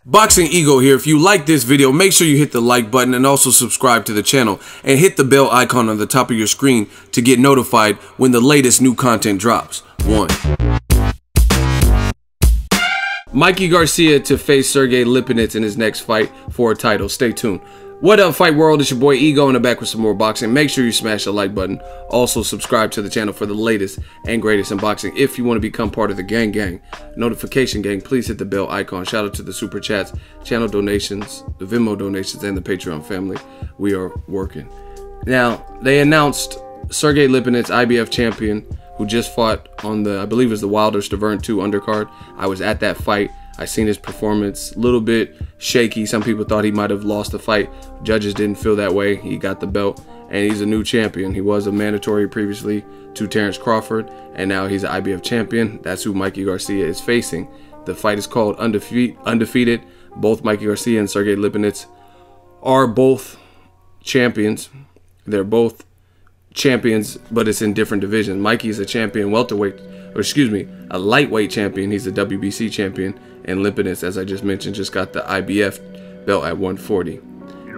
Boxing Ego here. If you like this video, make sure you hit the like button and also subscribe to the channel and hit the bell icon on the top of your screen to get notified when the latest new content drops. 1. Mikey Garcia to face Sergey Lipinets in his next fight for a title. Stay tuned. What up, fight world? It's your boy Ego, and I'm back with some more boxing. Make sure you smash the like button. Also subscribe to the channel for the latest and greatest in boxing. If you want to become part of the gang, notification gang, please hit the bell icon. Shout out to the super chats, channel donations, the Venmo donations, and the Patreon family. We are working. Now, they announced Sergey Lipinets, IBF champion, who just fought on the, I believe it was the Wilder Stavern 2 undercard. I was at that fight. I seen his performance, a little bit shaky. Some people thought he might have lost the fight. Judges didn't feel that way. He got the belt, and he's a new champion. He was a mandatory previously to Terrence Crawford, and now he's an IBF champion. That's who Mikey Garcia is facing. The fight is called Undefeated. Both Mikey Garcia and Sergey Lipinets are both champions. They're both champions, but it's in different divisions. Mikey's a champion welterweight, or excuse me, a lightweight champion. He's a WBC champion. And Lipinets, as I just mentioned, just got the IBF belt at 140.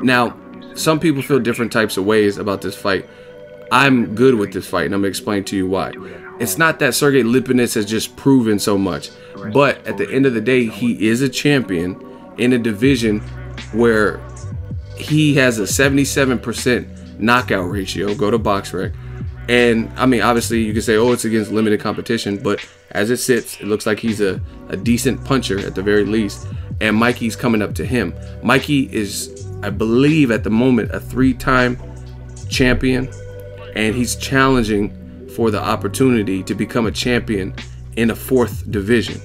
Now, some people feel different types of ways about this fight. I'm good with this fight, and I'm going to explain to you why. It's not that Sergey Lipinets has just proven so much, but at the end of the day, he is a champion in a division where he has a 77% knockout ratio. Go to BoxRec. And, I mean, obviously, you can say, oh, it's against limited competition, but as it sits, it looks like he's a decent puncher at the very least, and Mikey's coming up to him. Mikey is, I believe, at the moment, a 3-time champion, and he's challenging for the opportunity to become a champion in a 4th division,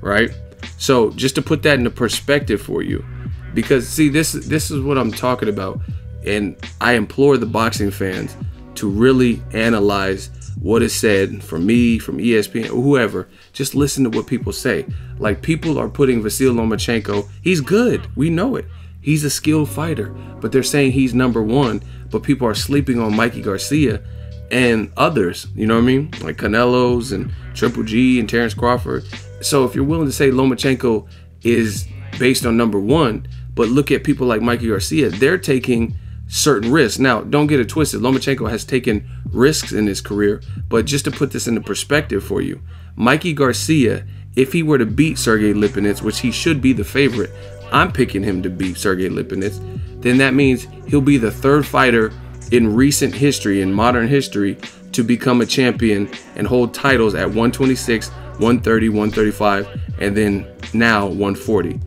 right? So, just to put that into perspective for you, because, see, this is what I'm talking about, and I implore the boxing fans to really analyze what is said from me, from ESPN, or whoever. Just listen to what people say. Like, people are putting Vasil Lomachenko, he's good, we know it. He's a skilled fighter, but they're saying he's #1, but people are sleeping on Mikey Garcia and others, you know what I mean? Like Canelo's and Triple G and Terrence Crawford. So if you're willing to say Lomachenko is based on #1, but look at people like Mikey Garcia, they're taking certain risks. Now, don't get it twisted. Lomachenko has taken risks in his career, but just to put this into perspective for you, Mikey Garcia, if he were to beat Sergey Lipinets, which he should be the favorite, I'm picking him to beat Sergey Lipinets, then that means he'll be the 3rd fighter in recent history, in modern history, to become a champion and hold titles at 126, 130, 135, and then now 140.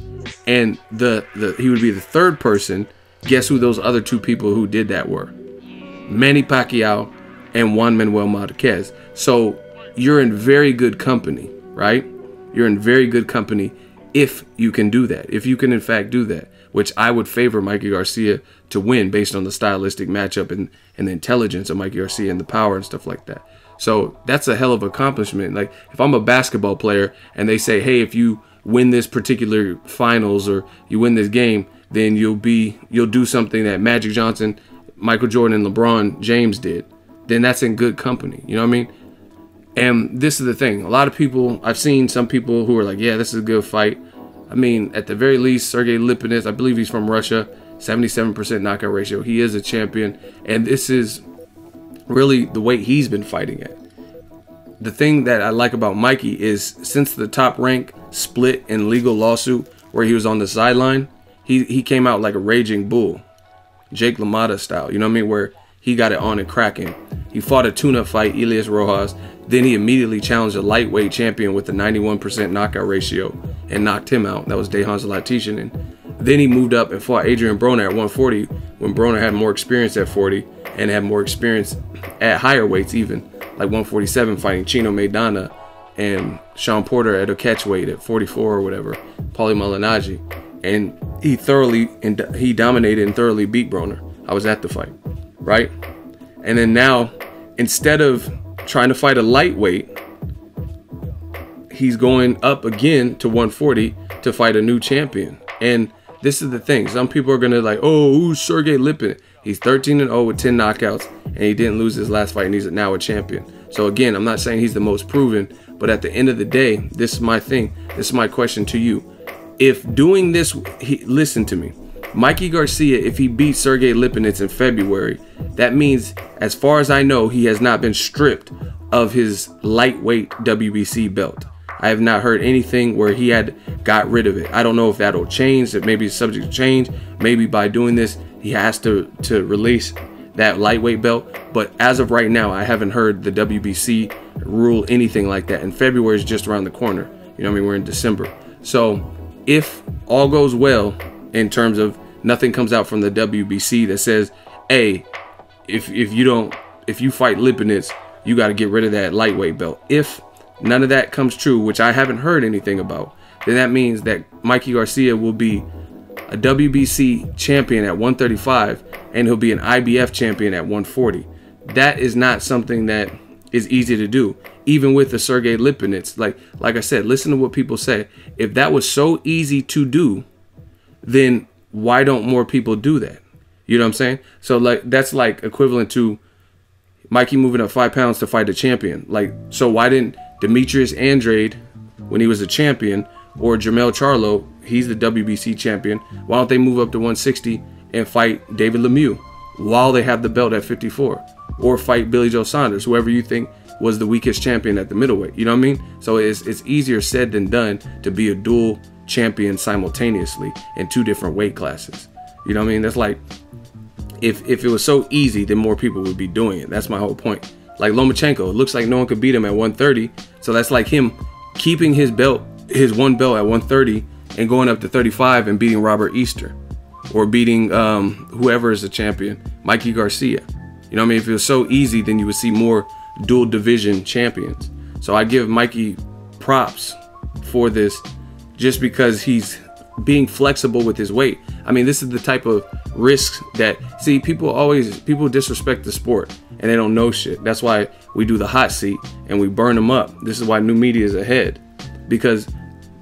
And he would be the 3rd person. Guess who those other 2 people who did that were? Manny Pacquiao and JUAN Manuel Marquez. So you're in very good company, right? You're in very good company if you can do that. If you can, in fact, do that, which I would favor Mikey Garcia to win based on the stylistic matchup and the intelligence of Mikey Garcia and the power and stuff like that. So that's a hell of an accomplishment. Like, if I'm a basketball player and they say, hey, if you win this particular finals or you win this game, then you'll do something that Magic Johnson, Michael Jordan, and LeBron James did. Then that's in good company. You know what I mean? And this is the thing. A lot of people, I've seen some people who are like, yeah, this is a good fight. I mean, at the very least, Sergey Lipinets, I believe he's from Russia, 77% knockout ratio. He is a champion. And this is really the weight he's been fighting at. The thing that I like about Mikey is since the Top Rank split in legal lawsuit where he was on the sideline, he came out like a raging bull, Jake LaMotta style, you know what I mean, where he got it on and cracking. He fought a tune-up fight, Elias Rojas. Then he immediately challenged a lightweight champion with a 91% knockout ratio and knocked him out. That was Dejan Zlatikin. And then he moved up and fought Adrian Broner at 140 when Broner had more experience at 40 and had more experience at higher weights even, like 147, fighting Chino Maidana and Sean Porter at a catchweight at 44 or whatever, Paulie Malignaggi. And he dominated and thoroughly beat Broner. I was at the fight, right? And then now, instead of trying to fight a lightweight, he's going up again to 140 to fight a new champion. And this is the thing. Some people are going to like, oh, who's Sergey Lipinets? He's 13-0 with 10 knockouts, and he didn't lose his last fight, and he's now a champion. So again, I'm not saying he's the most proven, but at the end of the day, this is my thing. This is my question to you. if doing this, listen to me, Mikey Garcia, if he beats Sergey Lipinets in February, that means, as far as I know, he has not been stripped of his lightweight WBC belt. I have not heard anything where he had got rid of it. I don't know if that'll change, that maybe it's subject to change. Maybe by doing this, he has to release that lightweight belt. But as of right now, I haven't heard the WBC rule anything like that. And February is just around the corner. You know what I mean? We're in December. So if all goes well in terms of nothing comes out from the WBC that says, hey, if you fight Lipinets, you got to get rid of that lightweight belt. If none of that comes true, which I haven't heard anything about, then that means that Mikey Garcia will be a WBC champion at 135 and he'll be an IBF champion at 140. That is not something that is easy to do, even with the Sergey Lipinets. Like I said, listen to what people say. If that was so easy to do, then why don't more people do that? You know what I'm saying? So that's like equivalent to Mikey moving up 5 pounds to fight a champion. So why didn't Demetrius Andrade, when he was a champion, or Jermell Charlo, he's the WBC champion, why don't they move up to 160 and fight David Lemieux while they have the belt at 54? Or fight Billy Joe Saunders, whoever you think was the weakest champion at the middleweight. You know what I mean? So it's easier said than done to be a dual champion simultaneously in 2 different weight classes. You know what I mean? That's like, if it was so easy, then more people would be doing it. That's my whole point. Like Lomachenko, it looks like no one could beat him at 130. So that's like him keeping his belt, his one belt at 130 and going up to 35 and beating Robert Easter, or beating whoever is the champion, Mikey Garcia. You know what I mean? If it was so easy, then you would see more dual division champions. So I give Mikey props for this, just because he's being flexible with his weight. I mean, this is the type of risks that, see, people disrespect the sport and they don't know shit. That's why we do the hot seat and we burn them up. This is why new media is ahead, because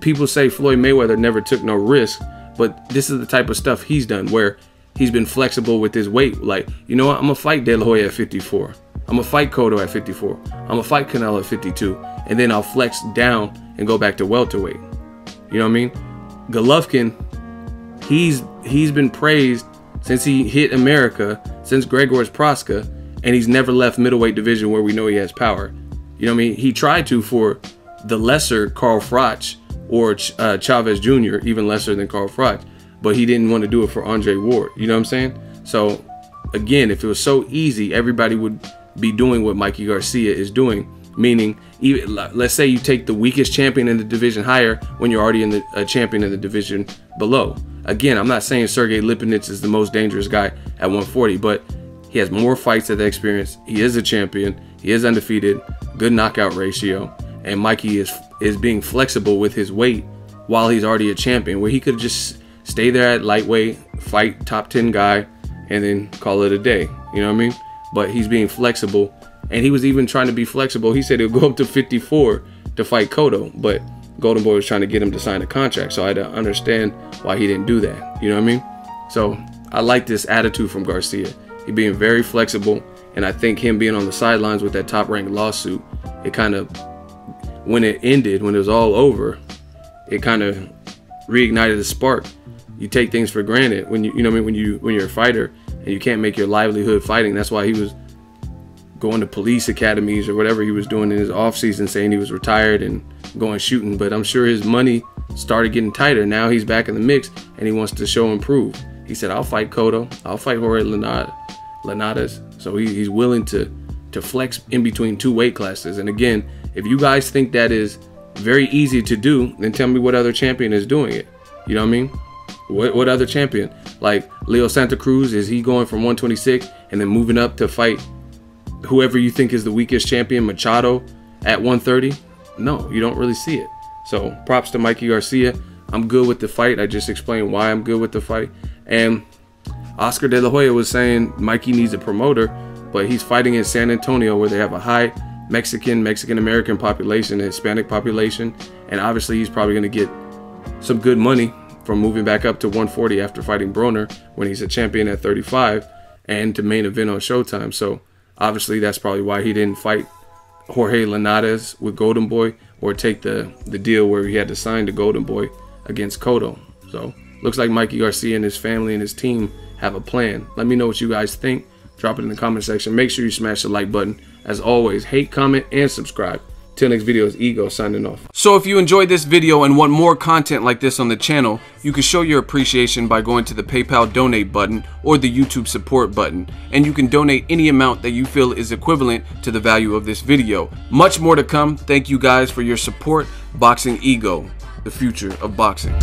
people say Floyd Mayweather never took no risk, but this is the type of stuff he's done where he's been flexible with his weight. Like, you know what? I'm gonna fight De La Hoya at 54. I'm gonna fight Cotto at 54. I'm gonna fight Canelo at 52, and then I'll flex down and go back to welterweight. You know what I mean? Golovkin, he's been praised since he hit America, since Gregor's Proska, and he's never left middleweight division where we know he has power. You know what I mean? He tried to for the lesser Carl Froch or Chavez Jr., even lesser than Carl Froch, but he didn't want to do it for Andre Ward. You know what I'm saying? So again, if it was so easy, everybody would be doing what Mikey Garcia is doing. Meaning, even, let's say you take the weakest champion in the division higher when you're already in a champion in the division below. Again, I'm not saying Sergey Lipinets is the most dangerous guy at 140, but he has more fights at the experience. He is a champion. He is undefeated. Good knockout ratio. And Mikey is being flexible with his weight while he's already a champion, where he could just stay there at lightweight, fight top 10 guy, and then call it a day. You know what I mean? But he's being flexible. And he was even trying to be flexible. He said he'll go up to 54 to fight Cotto, but Golden Boy was trying to get him to sign a contract. So I don't understand why he didn't do that. You know what I mean? So I like this attitude from Garcia. He being very flexible. And I think him being on the sidelines with that top-ranked lawsuit, it kind of, when it ended, when it was all over, it kind of reignited the spark. You take things for granted when you know what I mean, when you're a fighter and you can't make your livelihood fighting. That's why he was going to police academies or whatever he was doing in his off season, saying he was retired and going shooting. But I'm sure his money started getting tighter. Now he's back in the mix and he wants to show and prove. He said, I'll fight Cotto, I'll fight Jorge Linares. So he's willing to flex in between 2 weight classes. And again, if you guys think that is very easy to do, then tell me what other champion is doing it. You know what I mean? What other champion? Like Leo Santa Cruz, is he going from 126 and then moving up to fight whoever you think is the weakest champion, Machado, at 130? No, you don't really see it. So props to Mikey Garcia. I'm good with the fight. I just explained why I'm good with the fight. And Oscar De La Hoya was saying Mikey needs a promoter, but he's fighting in San Antonio where they have a high Mexican-American population, Hispanic population. And obviously he's probably going to get some good money from moving back up to 140 after fighting Broner when he's a champion at 35 and to main event on Showtime. So obviously that's probably why he didn't fight Jorge Linares with Golden Boy, or take the deal where he had to sign to Golden Boy against Cotto. So looks like Mikey Garcia and his family and his team have a plan. Let me know what you guys think. Drop it in the comment section. Make sure you smash the like button. As always, hate, comment, and subscribe. Till next video is Ego signing off. So if you enjoyed this video and want more content like this on the channel, you can show your appreciation by going to the PayPal donate button or the YouTube support button, and you can donate any amount that you feel is equivalent to the value of this video. Much more to come. Thank you guys for your support. Boxing Ego, the future of boxing.